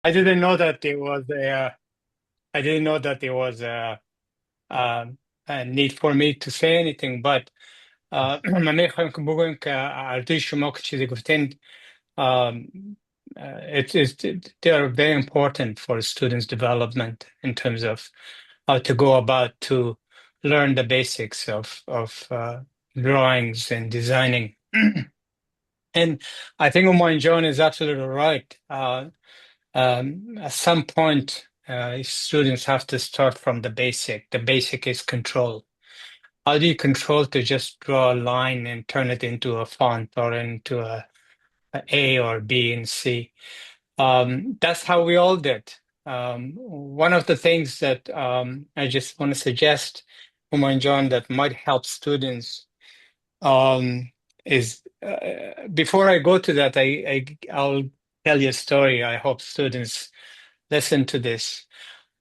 I didn't know that there was I didn't know that there was um, a need for me to say anything, but ما خلينا نقول عرضي شو ما كنت قلتين um, they are very important for students' development in terms of how to go about to learn the basics of drawings and designing. And I think Umayyan John is absolutely right. At some point, students have to start from the basic. The basic is control. How do you control to just draw a line and turn it into a font or into a or B and C? That's how we all did. One of the things that I just want to suggest, Umar and John, that might help students is before I go to that, I'll tell you a story. I hope students listen to this.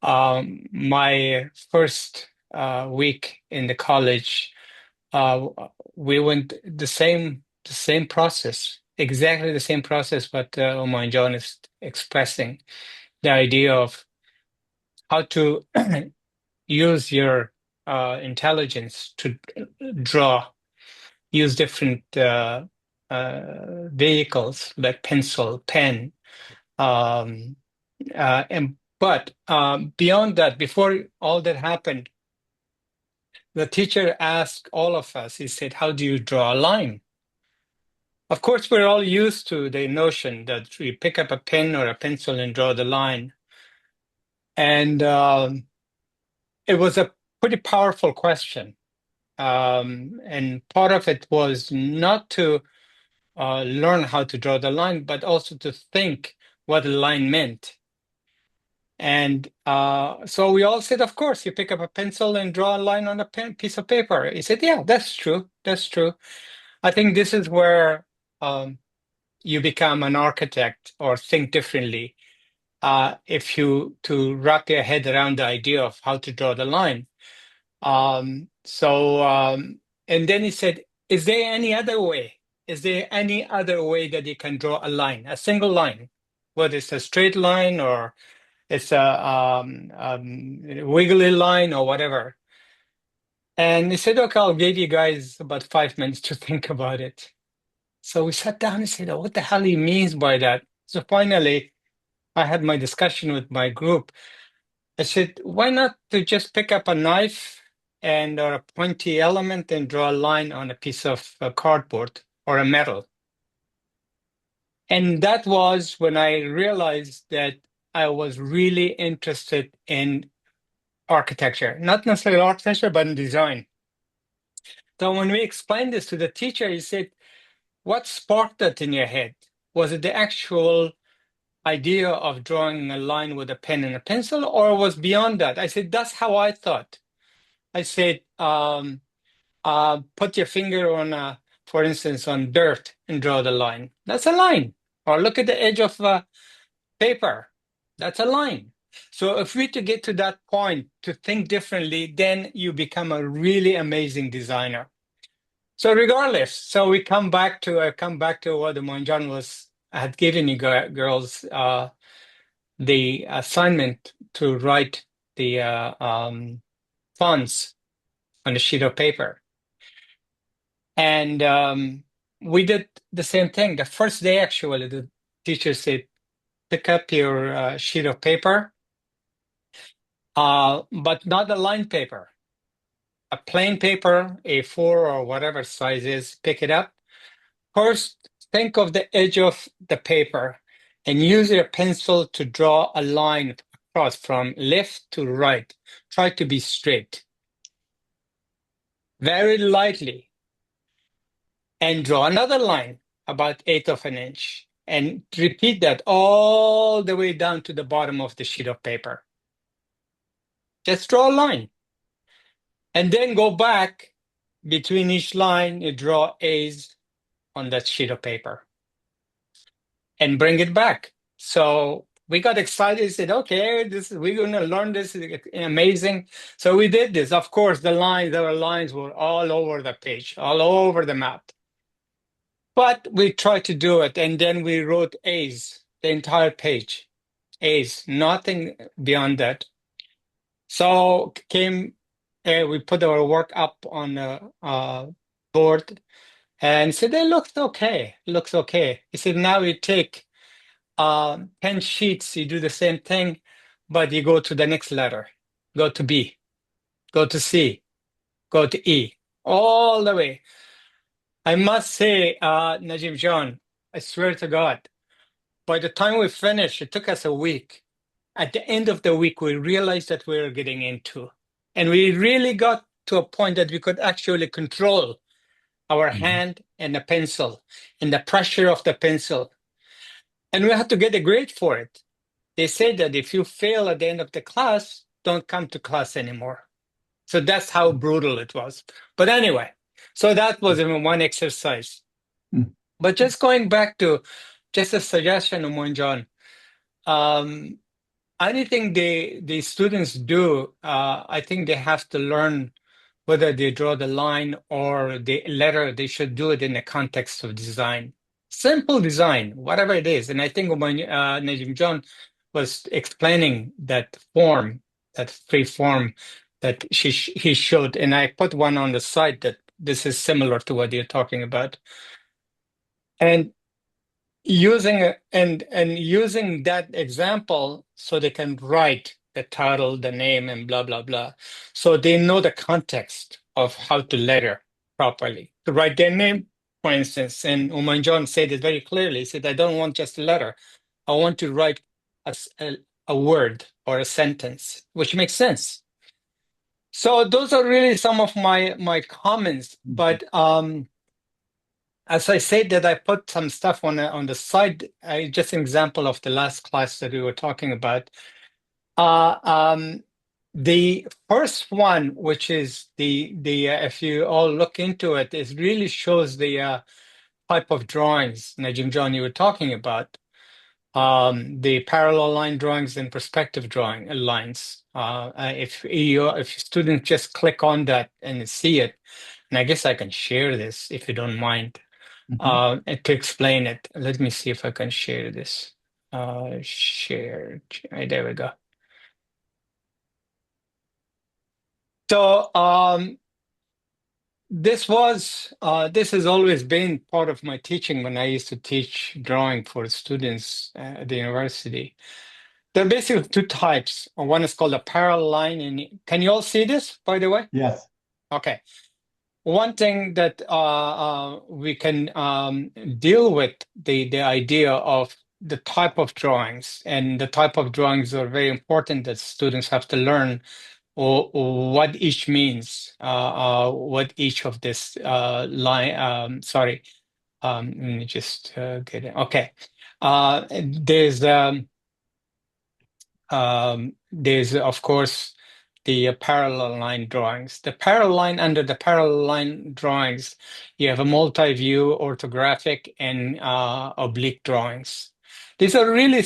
My first week in the college, uh, we went the same process, exactly the same process what Omar and John is expressing, the idea of how to use your intelligence to draw, use different vehicles like pencil, pen, um, and but beyond that, before all that happened, the teacher asked all of us, he said, "How do you draw a line?" Of course, we're all used to the notion that we pick up a pen or a pencil and draw the line. And it was a pretty powerful question. And part of it was not to learn how to draw the line, but also to think what the line meant. And so we all said, of course, you pick up a pencil and draw a line on a piece of paper. He said, yeah, that's true. That's true. I think this is where you become an architect or think differently. If you to wrap your head around the idea of how to draw the line. And then he said, is there any other way? Is there any other way that you can draw a line, a single line, whether it's a straight line or it's a wiggly line or whatever? And he said, okay, I'll give you guys about 5 minutes to think about it. So we sat down and said, oh, what the hell he means by that? So finally, I had my discussion with my group. I said, why not to just pick up a knife and or a pointy element and draw a line on a piece of cardboard or a metal? And that was when I realized that I was really interested in architecture, not necessarily architecture, but in design. So when we explained this to the teacher, he said, what sparked that in your head? Was it the actual idea of drawing a line with a pen and a pencil, or was beyond that? I said, that's how I thought. I said, put your finger on, for instance, on dirt and draw the line. That's a line. Or look at the edge of paper. That's a line. So if we to get to that point to think differently, then you become a really amazing designer. So regardless, so we come back to what the Monjan was had given you girls the assignment to write the fonts on a sheet of paper. And we did the same thing. The first day, actually, the teacher said, pick up your sheet of paper, but not a line paper, a plain paper, A4 or whatever size is, pick it up. First, think of the edge of the paper and use your pencil to draw a line across from left to right. Try to be straight. Very lightly. And draw another line about 1/8 of an inch. And repeat that all the way down to the bottom of the sheet of paper. Just draw a line. And then go back between each line, you draw A's on that sheet of paper. And bring it back. So we got excited, said, okay, we're going to learn this, amazing. So we did this. Of course, there were lines were all over the page, all over the map. But we tried to do it, and then we wrote A's the entire page. A's, nothing beyond that. So we put our work up on the board and said, it looks okay, looks okay. He said, now you take 10 sheets, you do the same thing, but you go to the next letter. Go to B, go to C, go to E, all the way. I must say, Najib John, I swear to God, by the time we finished, it took us a week. At the end of the week, we realized that we were getting into. And we really got to a point that we could actually control our hand and the pencil and the pressure of the pencil. And we had to get a grade for it. They said that if you fail at the end of the class, don't come to class anymore. So that's how brutal it was. But anyway, so that was even one exercise. But just going back to just a suggestion, John, anything the students do, I think they have to learn whether they draw the line or the letter, they should do it in the context of design. Simple design, whatever it is. And I think when Najim John was explaining that form, that free form that he showed, and I put one on the side that this is similar to what you're talking about. And using that example so they can write the title, the name, and blah blah blah, so they know the context of how to letter properly to write their name, for instance. And John said it very clearly. He said, "I don't want just a letter. I want to write a word or a sentence," which makes sense. So those are really some of my comments, but as I said that I put some stuff on the side, just an example of the last class that we were talking about. The first one, which is the if you all look into it, it really shows the type of drawings, Najim John, you were talking about. The parallel line drawings and perspective drawing lines. If students just click on that and see it, and I guess I can share this if you don't mind. To explain it, let me see if I can share this. Share. There we go. So this has always been part of my teaching when I used to teach drawing for students at the university. There are basically two types. One is called a parallel line, and can you all see this, by the way? Yes. Okay. One thing that we can deal with the idea of the type of drawings, and the type of drawings are very important that students have to learn or what each means, what each of this line. Sorry, let me just get it. Okay, there's of course the parallel line drawings. The parallel line under the parallel line drawings, you have a multi-view, orthographic, and oblique drawings. These are really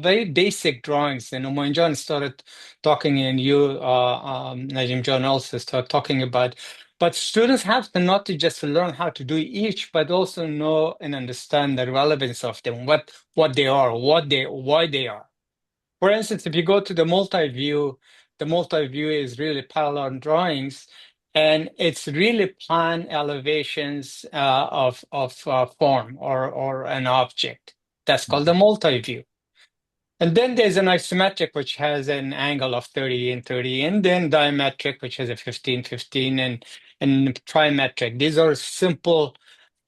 very basic drawings. And when John started talking, and you, Najim John, also started talking about. But students have to not to just learn how to do each, but also know and understand the relevance of them, what they are, why they are. For instance, if you go to the multi-view is really parallel drawings, and it's really plan elevations of form or an object. That's called the multi-view. And then there's an isometric, which has an angle of 30 and 30, and then diametric, which has a 15, 15, and trimetric. These are simple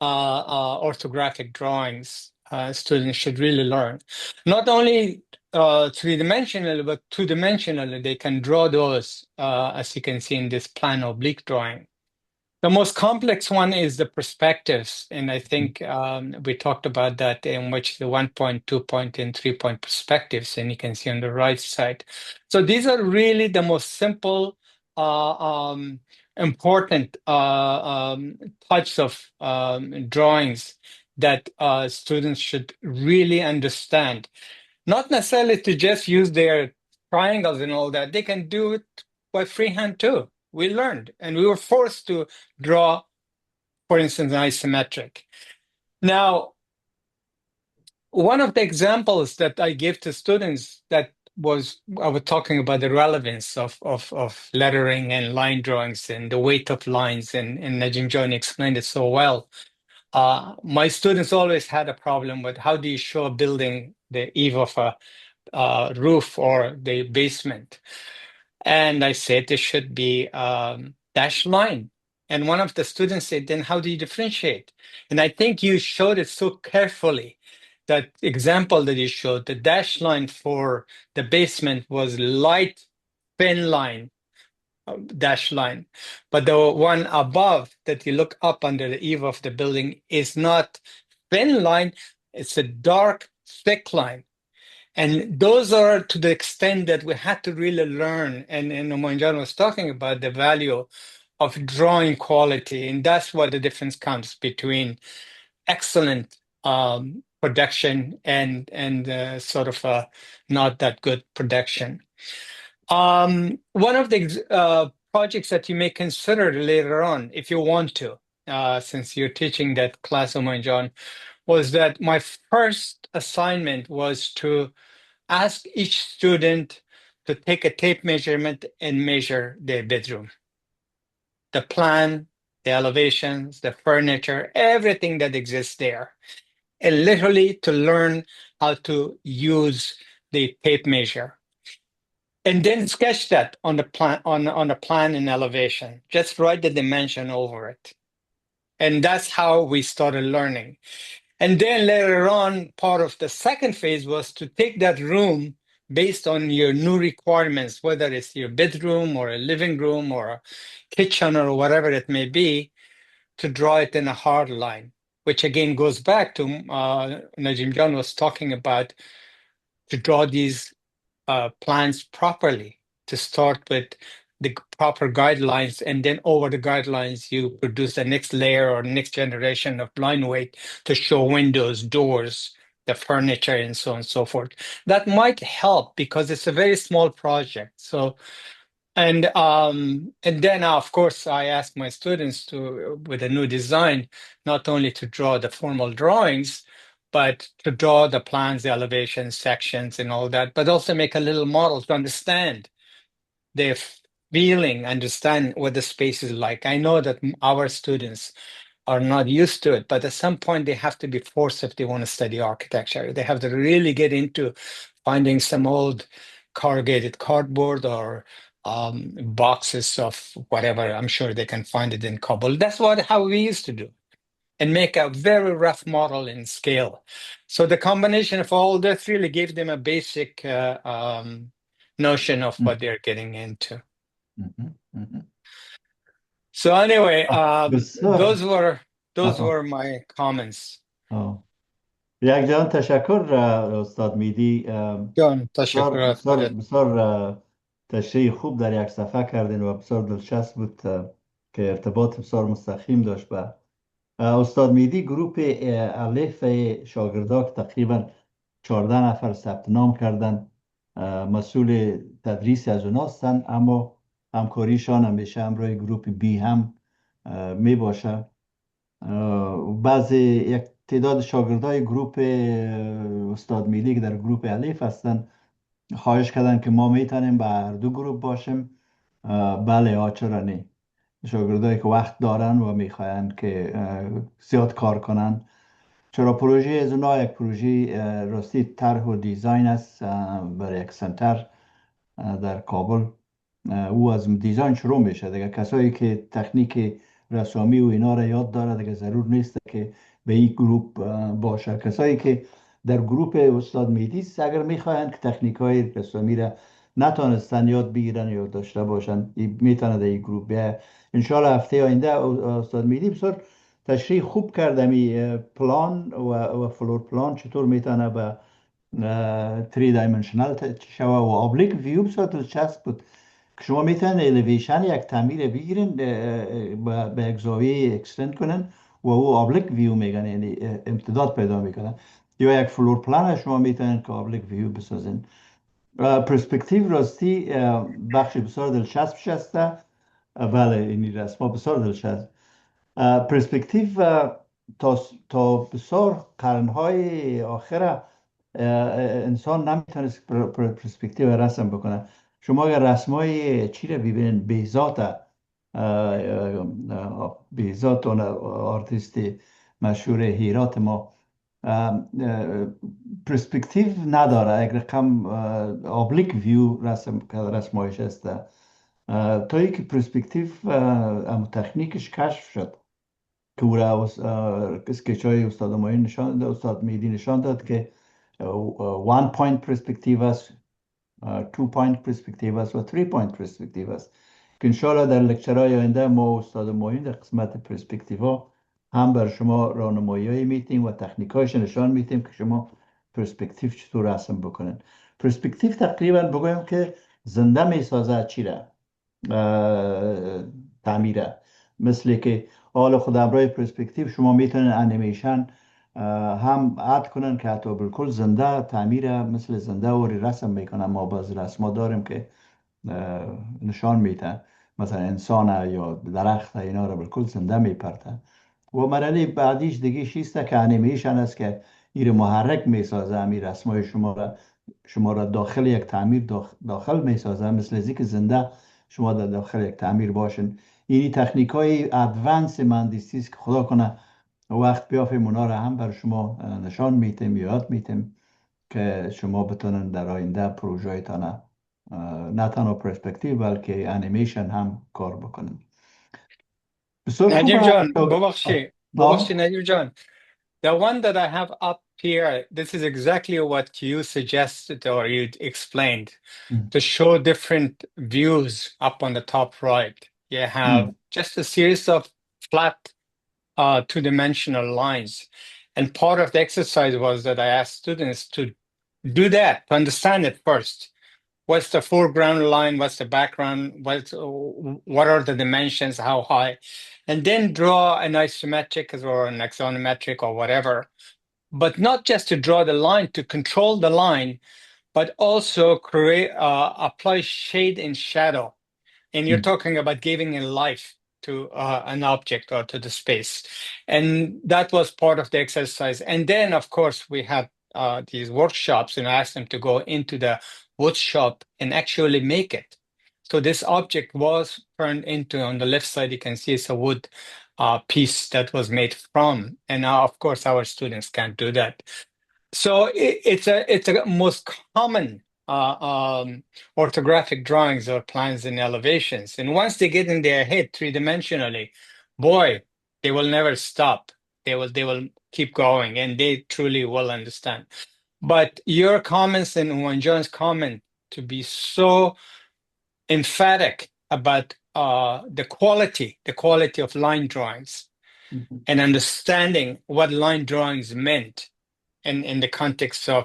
orthographic drawings students should really learn. Not only three-dimensional, but two-dimensional. They can draw those, as you can see in this plan oblique drawing. The most complex one is the perspectives, and I think we talked about that, in which the 1-point, 2-point, and 3-point perspectives, and you can see on the right side. So these are really the most simple, important types of drawings that students should really understand. Not necessarily to just use their triangles and all that. They can do it by freehand too. We learned, and we were forced to draw, for instance, an isometric. Now, one of the examples that I give to students that was I was talking about the relevance of lettering and line drawings and the weight of lines, and Najim John explained it so well. My students always had a problem with how do you show a building the eve of a roof or the basement. And I said there should be dashed line. And one of the students said, then how do you differentiate? And I think you showed it so carefully. That example that you showed, the dashed line for the basement was light, thin line, dash line. But the one above that you look up under the eave of the building is not thin line, it's a dark, thick line. And those are to the extent that we had to really learn. And Manjan was talking about the value of drawing quality. And that's where the difference comes between excellent production and sort of not that good production. One of the projects that you may consider later on, if you want to, since you're teaching that class, Manjan, was that my first assignment was to ask each student to take a tape measurement and measure their bedroom. The plan, the elevations, the furniture, everything that exists there. And literally to learn how to use the tape measure. And then sketch that on the plan on the plan and elevation. Just write the dimension over it. And that's how we started learning. And then later on, part of the second phase was to take that room based on your new requirements, whether it's your bedroom or a living room or a kitchen or whatever it may be, to draw it in a hard line, which again goes back to Najim John was talking about, to draw these plans properly, to start with the proper guidelines, and then over the guidelines, you produce the next layer or next generation of line weight to show windows, doors, the furniture, and so on and so forth. That might help because it's a very small project. So, and then of course I ask my students to, with a new design, not only to draw the formal drawings, but to draw the plans, the elevations, sections, and all that, but also make a little model to understand their feeling, understand what the space is like. I know that our students are not used to it, but at some point they have to be forced if they want to study architecture. They have to really get into finding some old corrugated cardboard or boxes of whatever. I'm sure they can find it in Kabul. That's how we used to do, and make a very rough model in scale. So the combination of all this really gave them a basic notion of what they're getting into. Mhm, mhm. So anyway, بسیار those آها. were my comments. یک جان تشکر استاد میدی. جان بسیار تشکر بسیار خودت. بسیار تشریح خوب در یک صفحه کردین و بسیار دلچسب بود که ارتباط بسیار مستقیم داشت به استاد میدی. گروپ الف شاگردا که تقریبا 14 نفر ثبت نام کردن، مسئول تدریس از اون هستن، اما همکاریشان همیشه همراه گروپ بی هم می باشه. بعضی یک تعداد شاگردای گروپ استاد میلی که در گروپ الف هستن خواهش کردن که ما میتونیم به هر دو گروپ باشیم. بله ها، چرا نه؟ شاگردایی که وقت دارن و میخواین که زیاد کار کنن. چرا پروژه از اونا یک پروژه راستی طرح و دیزاین است برای یک سنتر در کابل. او از دیزاین شروع میشه دیگه. کسایی که تکنیک رسامی و اینا را یاد داره دیگه ضرور نیست که به این گروپ باشه. کسایی که در گروپ استاد میدیس اگر میخواهند که تکنیک های رسامی را نتانستن یاد بگیرن یا داشته باشن، میتونه در این گروپ بیاید. انشالله هفته آینده استاد میدی بسیار تشریح خوب کردم این پلان و فلور پلان چطور میتونه به 3 دایمنشنال شوه و ابلیک ویو بسیار دلچسب بود که شما میتونید الیویشن یک تعمیر بگیرین به یک زاویه اکستند کنن و او ابلیک ویو میگن، یعنی امتداد پیدا میکنن. یا یک فلور پلان شما میتونید که ابلیک ویو بسازین. پرسپکتیو راستی بخش بسیار دلچسب هسته. بله اینی رسما بسیار دلچسب. پرسپکتیو تا بسیار قرنهای آخر انسان نمیتونست پرسپکتیو رسم بکنه. شما اگر رسمای چی رو ببینید، بهزاد اون آرتیست مشهور هیرات ما پرسپکتیو نداره، یک رقم ابلیک ویو رسمایش است. تا اینکه پرسپکتیو تکنیکش کشف شد که او را اسکچ های استاد ماین نشان داد، استاد میدی نشان داد که وان پوینت پرسپکتیو است، تو پوینت پرسپکتیو است و 3 پوینت پرسپکتیو است که انشاءالله در لکچرهای آینده ما استاد ماین در قسمت پرسپکتیو ها هم بر شما راهنمایی میتیم و تکنیکایش نشان میتیم که شما پرسپکتیو چطور رسم بکنن. پرسپکتیو تقریبا بگویم که زنده میسازه چی را تعمیره، مثل که حال خود برای پرسپکتیو شما میتونن انیمیشن هم اد کنن که حتی بالکل زنده تعمیر مثل زنده و رسم میکنن. ما باز رسما داریم که نشان میتن، مثلا انسان یا درخت اینا رو بالکل زنده میپرتن. و مرحله بعدیش دیگه شیسته که انیمیشن است که این محرک میسازه، همین رسمای شما را داخل یک تعمیر داخل میسازه، مثل ازی که زنده شما در داخل یک تعمیر باشین. اینی تکنیک های ادوانس مهندسی است که خدا کنه وقت بیافیم اونا را هم بر شما نشان میتیم، یاد میتیم که شما بتونن در آینده پروژه‌تان نه تنها پرسپکتیو بلکه انیمیشن هم کار بکنن. بسیار Najib خوبه. John, ببخشی Najib John. The one that I have up here, this is exactly what you suggested or you explained, to show different views up on the top right. You have just a series of flat two-dimensional lines. And part of the exercise was that I asked students to do that, to understand it first. What's the foreground line? What's the background? What are the dimensions? How high? And then draw an isometric or an axonometric or whatever. But not just to draw the line, to control the line, but also apply shade and shadow. And you're talking about giving a life to an object or to the space. And that was part of the exercise. And then, of course, we had these workshops, and I asked them to go into the wood shop and actually make it. So this object was turned into, on the left side, you can see it's a wood piece that was made from. And now, of course, our students can't do that. So it's a most common orthographic drawings or plans and elevations. And once they get in their head three-dimensionally, boy, they will never stop. They will keep going, and they truly will understand. But your comments and Juan John's comment to be so emphatic about the quality of line drawings and understanding what line drawings meant in the context of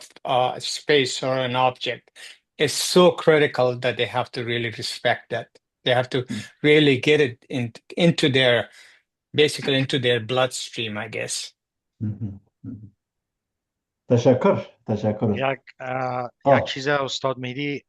space or an object is so critical that they have to really respect that. They have to really get it into their bloodstream, I guess. تشکر. یک چیز استاد میدی